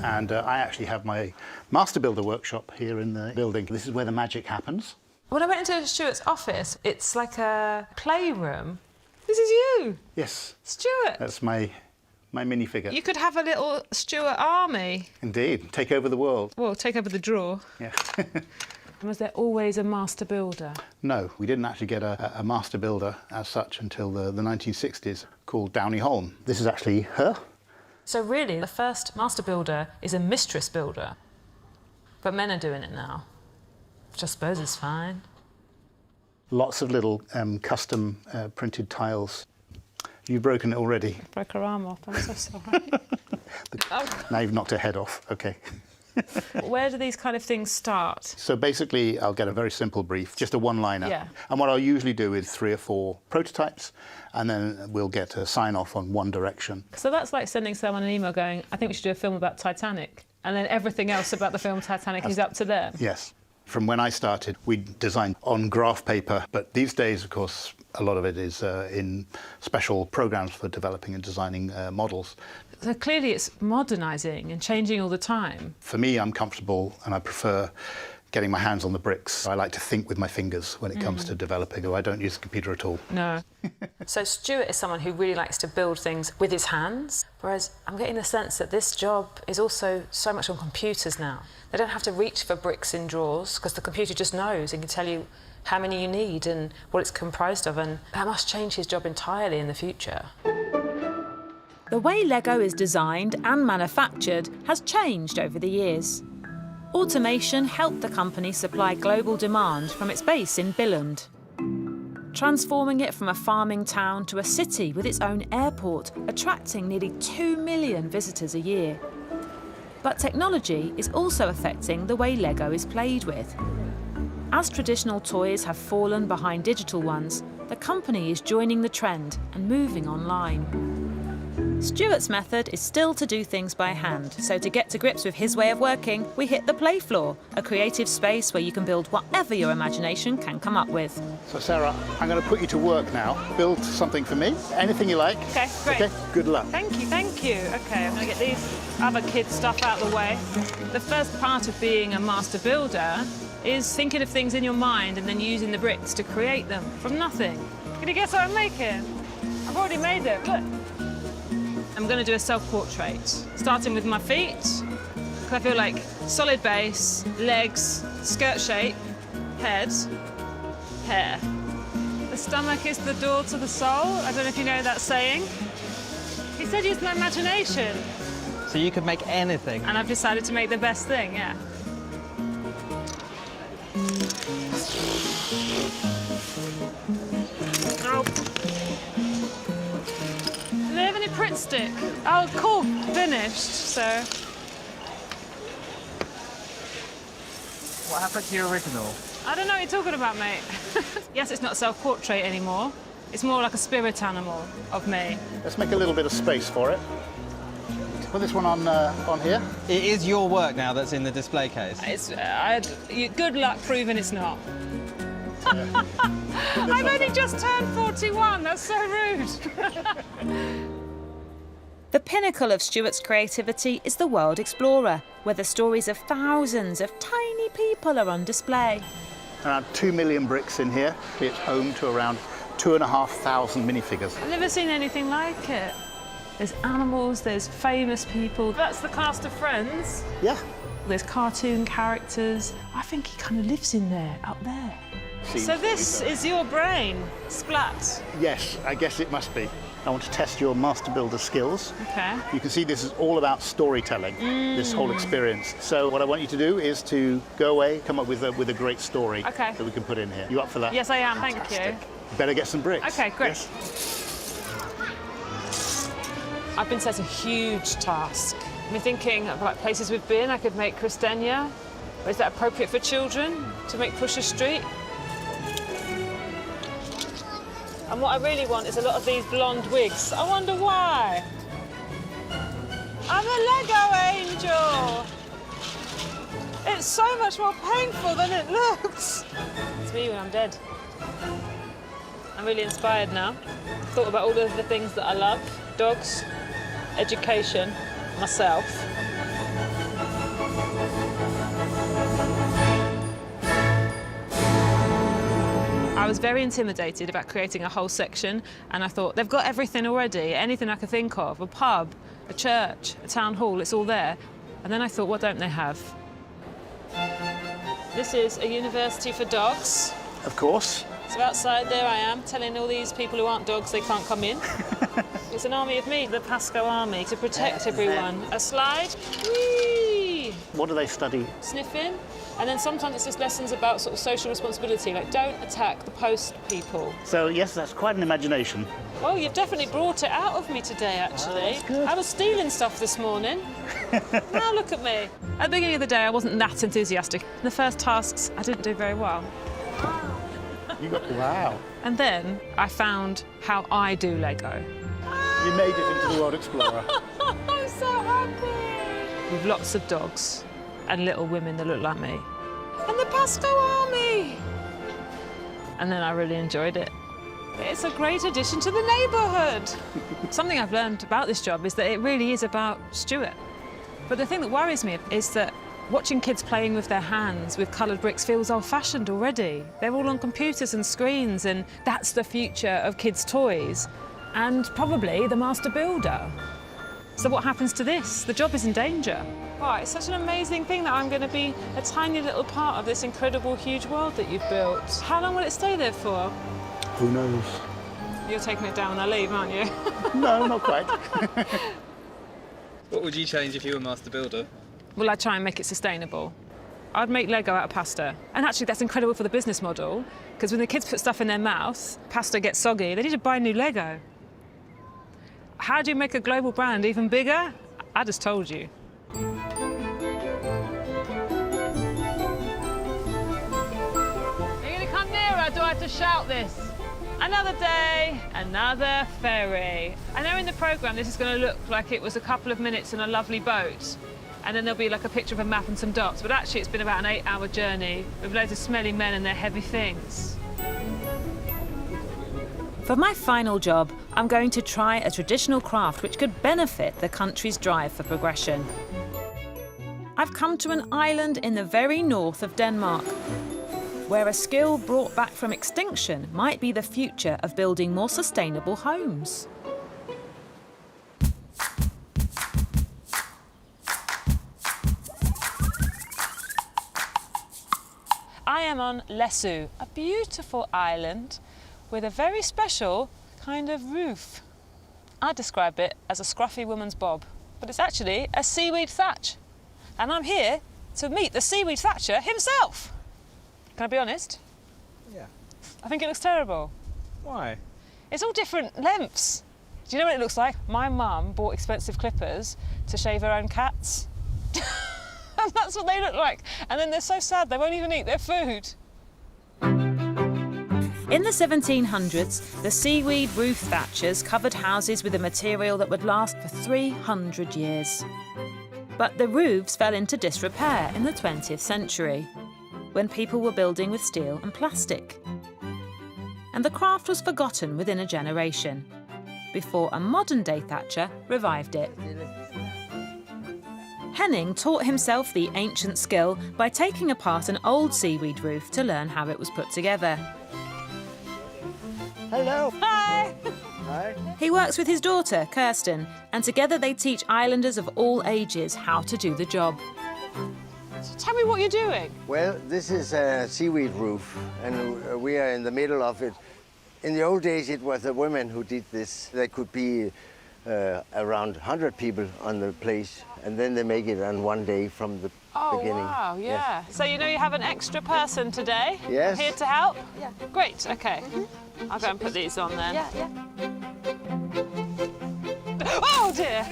And I actually have my Master Builder workshop here in the building. This is where the magic happens. When I went into Stuart's office, it's like a playroom. This is you. Yes. Stuart. That's my minifigure. You could have a little Stuart army. Indeed. Take over the world. Well, take over the drawer. Yeah. And was there always a master builder? No, we didn't actually get a master builder as such until the 1960s, called Downey Holm. This is actually her. So really, the first master builder is a mistress builder. But men are doing it now, which I suppose is fine. Lots of little custom printed tiles. You've broken it already. Broke her arm off, I'm so sorry. Now you've knocked her head off, OK. Where do these kind of things start? So basically, I'll get a very simple brief, just a one-liner. Yeah. And what I'll usually do is 3 or 4 prototypes, and then we'll get a sign-off on one direction. So that's like sending someone an email going, I think we should do a film about Titanic, and then everything else about the film Titanic is up to them. Yes. From when I started, we designed on graph paper, but these days, of course, a lot of it is in special programs for developing and designing models. So clearly it's modernising and changing all the time. For me, I'm comfortable and I prefer getting my hands on the bricks. I like to think with my fingers when it comes to developing, or I don't use a computer at all. No. So Stuart is someone who really likes to build things with his hands, whereas I'm getting the sense that this job is also so much on computers now. They don't have to reach for bricks in drawers because the computer just knows and can tell you how many you need and what it's comprised of, and that must change his job entirely in the future. The way Lego is designed and manufactured has changed over the years. Automation helped the company supply global demand from its base in Billund, transforming it from a farming town to a city with its own airport, attracting nearly 2 million visitors a year. But technology is also affecting the way Lego is played with. As traditional toys have fallen behind digital ones, the company is joining the trend and moving online. Stuart's method is still to do things by hand, so to get to grips with his way of working, we hit the play floor, a creative space where you can build whatever your imagination can come up with. So Sarah, I'm going to put you to work now. Build something for me, anything you like. Okay, great. Okay, good luck. Thank you, thank you. Okay, I'm going to get these other kids' stuff out of the way. The first part of being a master builder is thinking of things in your mind and then using the bricks to create them from nothing. Can you guess what I'm making? I've already made them, look. I'm going to do a self-portrait, starting with my feet, because I feel like solid base, legs, skirt shape, head, hair. The stomach is the door to the soul. I don't know if you know that saying. He said use my imagination. So you could make anything? And I've decided to make the best thing, yeah. Oh. Do they have any Pritt stick? Oh, cool, finished, so. What happened to your original? I don't know what you're talking about, mate. Yes, it's not a self-portrait anymore. It's more like a spirit animal of me. Let's make a little bit of space for it. Put this one on here. It is your work now that's in the display case. Good luck proving it's not. I've only just turned 41, that's so rude. The pinnacle of Stuart's creativity is the World Explorer, where the stories of thousands of tiny people are on display. Around 2 million bricks in here. It's home to around 2,500 minifigures. I've never seen anything like it. There's animals, there's famous people. That's the cast of Friends. Yeah. There's cartoon characters. I think he kind of lives in there, up there. So this is your brain, Splat. Yes, I guess it must be. I want to test your master builder skills. Okay. You can see this is all about storytelling, this whole experience. So what I want you to do is to go away, come up with a great story that we can put in here. You up for that? Yes, I am, Fantastic. thank you. Better get some bricks. Okay, great. Yes. I've been set a huge task. I've been thinking about places we've been. I could make Christenia. Is that appropriate for children to make Pusher Street? And what I really want is a lot of these blonde wigs. I wonder why. I'm a Lego angel. It's so much more painful than it looks. It's me when I'm dead. I'm really inspired now. Thought about all of the things that I love. Dogs, education, myself. I was very intimidated about creating a whole section, and I thought, they've got everything already, anything I could think of, a pub, a church, a town hall, it's all there. And then I thought, what don't they have? This is a university for dogs. Of course. So outside there I am, telling all these people who aren't dogs they can't come in. It's an army of me, the Pasco army, to protect everyone. A slide, whee! What do they study? Sniffing. And then sometimes it's just lessons about sort of social responsibility, like don't attack the post people. So yes, that's quite an imagination. Well, you've definitely brought it out of me today, actually. I was stealing stuff this morning. Now look at me. At the beginning of the day, I wasn't that enthusiastic. The first tasks, I didn't do very well. Wow. And then I found how I do Lego. You made it into the World Explorer. I'm so happy. With lots of dogs and little women that look like me. And the Pasco army. And then I really enjoyed it. It's a great addition to the neighbourhood. Something I've learned about this job is that it really is about Stuart. But the thing that worries me is that Watching kids playing with their hands with coloured bricks feels old-fashioned already. They're all on computers and screens, and that's the future of kids' toys, and probably the master builder. So what happens to this? The job is in danger. Oh, it's such an amazing thing that I'm going to be a tiny little part of this incredible, huge world that you've built. How long will it stay there for? Who knows? You're taking it down when I leave, aren't you? No, not quite. What would you change if you were master builder? Well, I'd try and make it sustainable. I'd make Lego out of pasta. And actually, that's incredible for the business model, because when the kids put stuff in their mouth, pasta gets soggy, they need to buy new Lego. How do you make a global brand even bigger? I just told you. Are you going to come nearer, or do I have to shout this? Another day, another ferry. I know in the programme this is going to look like it was a couple of minutes in a lovely boat, and then there'll be like a picture of a map and some dots, but actually it's been about an 8-hour journey with loads of smelly men and their heavy things. For my final job, I'm going to try a traditional craft which could benefit the country's drive for progression. I've come to an island in the very north of Denmark, where a skill brought back from extinction might be the future of building more sustainable homes. I am on Læsø, a beautiful island with a very special kind of roof. I describe it as a scruffy woman's bob, but it's actually a seaweed thatch. And I'm here to meet the seaweed thatcher himself. Can I be honest? Yeah. I think it looks terrible. Why? It's all different lengths. Do you know what it looks like? My mum bought expensive clippers to shave her own cats. And that's what they look like. And then they're so sad they won't even eat their food. In the 1700s, the seaweed roof thatchers covered houses with a material that would last for 300 years. But the roofs fell into disrepair in the 20th century, when people were building with steel and plastic. And the craft was forgotten within a generation, before a modern-day thatcher revived it. Henning taught himself the ancient skill by taking apart an old seaweed roof to learn how it was put together. Hello. Hi. Hi. He works with his daughter, Kirsten, and together they teach islanders of all ages how to do the job. So tell me what you're doing. Well, this is a seaweed roof, and we are in the middle of it. In the old days, it was the women who did this. There could be around 100 people on the place, and then they make it on one day from the beginning. Oh, wow, yeah. Yes. So you know you have an extra person today? Yes. Here to help? Yeah. Great, OK. I'll go and put these on then. Yeah, yeah. Oh, dear!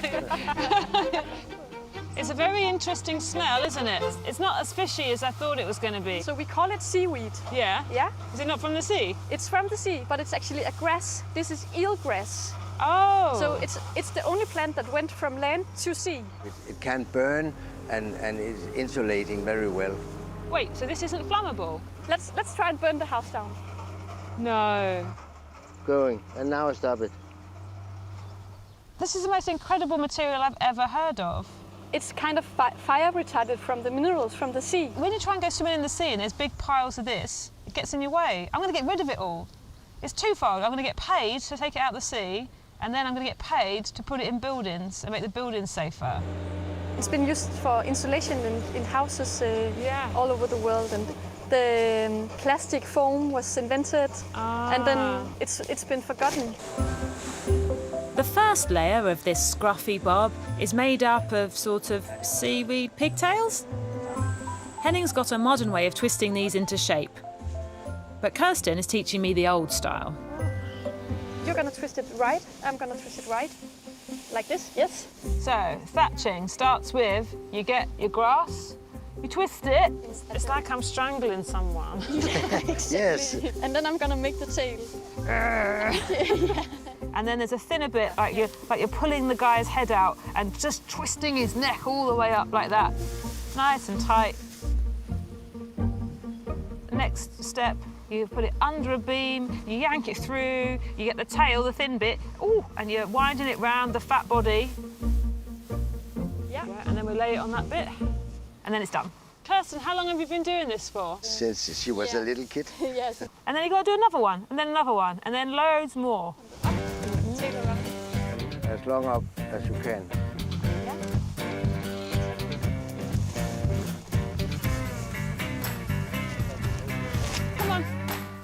It's a very interesting smell, isn't it? It's not as fishy as I thought it was going to be. So we call it seaweed. Yeah? Yeah. Is it not from the sea? It's from the sea, but it's actually a grass. This is eelgrass. Oh! So it's the only plant that went from land to sea. It can burn and it's insulating very well. Wait, so this isn't flammable? Let's try and burn the house down. No. Going, and now I stop it. This is the most incredible material I've ever heard of. It's kind of fire retardant from the minerals from the sea. When you try and go swimming in the sea and there's big piles of this, it gets in your way. I'm going to get rid of it all. It's twofold. I'm going to get paid to take it out of the sea, and then I'm going to get paid to put it in buildings and make the buildings safer. It's been used for insulation in houses all over the world, and the plastic foam was invented, and then it's been forgotten. The first layer of this scruffy bob is made up of sort of seaweed pigtails. Henning's got a modern way of twisting these into shape, but Kirsten is teaching me the old style. You're gonna twist it right, I'm gonna twist it right. Like this, yes? So, thatching starts with, you get your grass, you twist it. It's like I'm strangling someone. Yes. And then I'm gonna make the tail. And then there's a thinner bit, like you're pulling the guy's head out and just twisting his neck all the way up like that. Nice and tight. Next step, you put it under a beam, you yank it through, you get the tail, the thin bit, and you're winding it round the fat body. Yeah. And then we lay it on that bit. And and then it's done. Kirsten, how long have you been doing this for? Since she was a little kid. Yes. And then you got to do another one, and then another one, and then loads more. As long up as you can. Come on.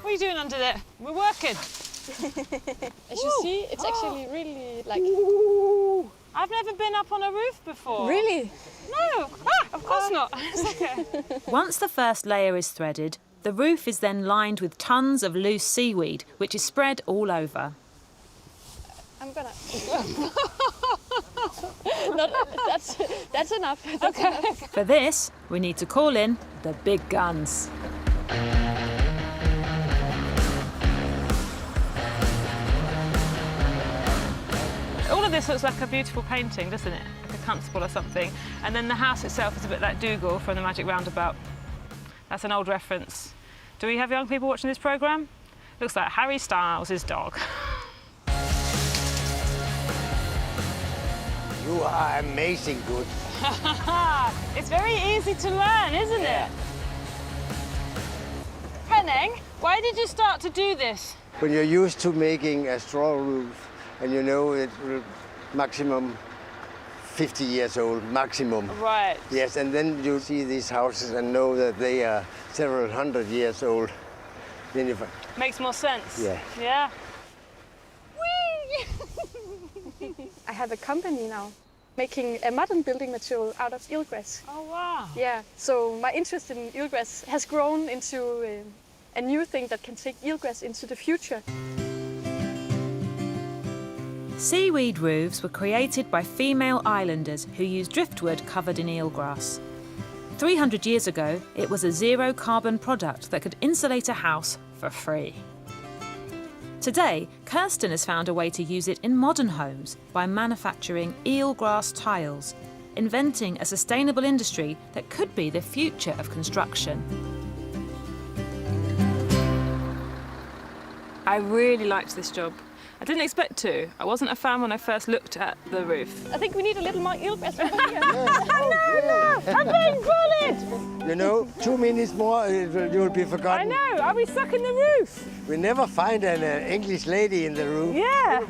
What are you doing under there? We're working. As you see, it's actually really like... Ooh. I've never been up on a roof before. Really? No, of course not. It's okay. Once the first layer is threaded, the roof is then lined with tons of loose seaweed, which is spread all over. I'm gonna... no, that's enough. That's enough. For this, we need to call in the big guns. All of this looks like a beautiful painting, doesn't it? Like a constable or something. And then the house itself is a bit like Dougal from the Magic Roundabout. That's an old reference. Do we have young people watching this programme? Looks like Harry Styles' dog. You are amazing good. It's very easy to learn, isn't it? Henning, why did you start to do this? When you're used to making a straw roof, and you know it will maximum 50 years old, maximum. Right. Yes, and then you see these houses and know that they are several hundred years old. Then you find... Makes more sense. Yeah. Yeah. Whee! I have a company now making a modern building material out of eelgrass. Oh, wow. Yeah, so my interest in eelgrass has grown into a new thing that can take eelgrass into the future. Seaweed roofs were created by female islanders who used driftwood covered in eelgrass. 300 years ago, it was a zero-carbon product that could insulate a house for free. Today, Kirsten has found a way to use it in modern homes by manufacturing eelgrass tiles, inventing a sustainable industry that could be the future of construction. I really liked this job. I didn't expect to. I wasn't a fan when I first looked at the roof. I think we need a little more eelgrass over here. No! I'm being bullied! You know, 2 minutes more, you'll be forgotten. I know, I'll be stuck in the roof. We never find an English lady in the room. Yeah.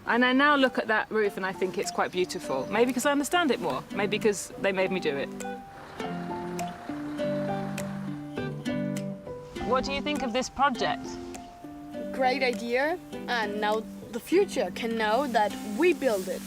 And I now look at that roof and I think it's quite beautiful. Maybe because I understand it more. Maybe because they made me do it. What do you think of this project? Great idea, and now the future can know that we build it.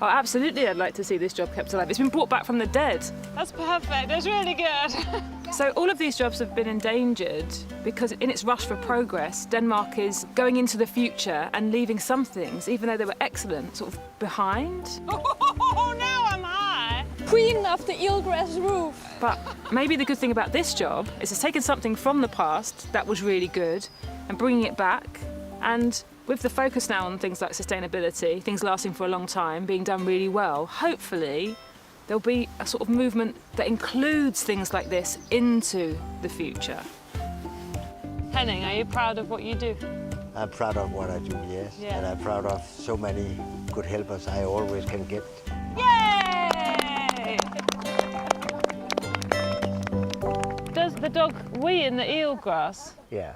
Oh, absolutely, I'd like to see this job kept alive. It's been brought back from the dead. That's perfect, that's really good. So all of these jobs have been endangered because in its rush for progress, Denmark is going into the future and leaving some things, even though they were excellent, sort of behind. Oh, now I'm high! Queen of the eelgrass roof. But maybe the good thing about this job is it's taken something from the past that was really good and bringing it back, and with the focus now on things like sustainability, things lasting for a long time, being done really well, hopefully there'll be a sort of movement that includes things like this into the future. Henning, are you proud of what you do? I'm proud of what I do, yes. Yeah. And I'm proud of so many good helpers I always can get. Yay! Does the dog wee in the eelgrass? Yeah.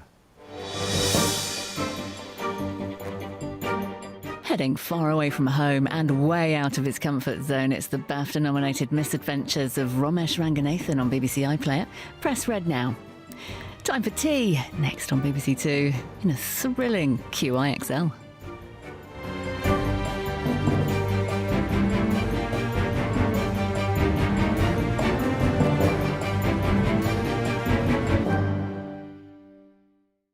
Heading far away from home and way out of his comfort zone, it's the BAFTA-nominated Misadventures of Romesh Ranganathan on BBC iPlayer. Press red now. Time for tea, next on BBC Two, in a thrilling QIXL.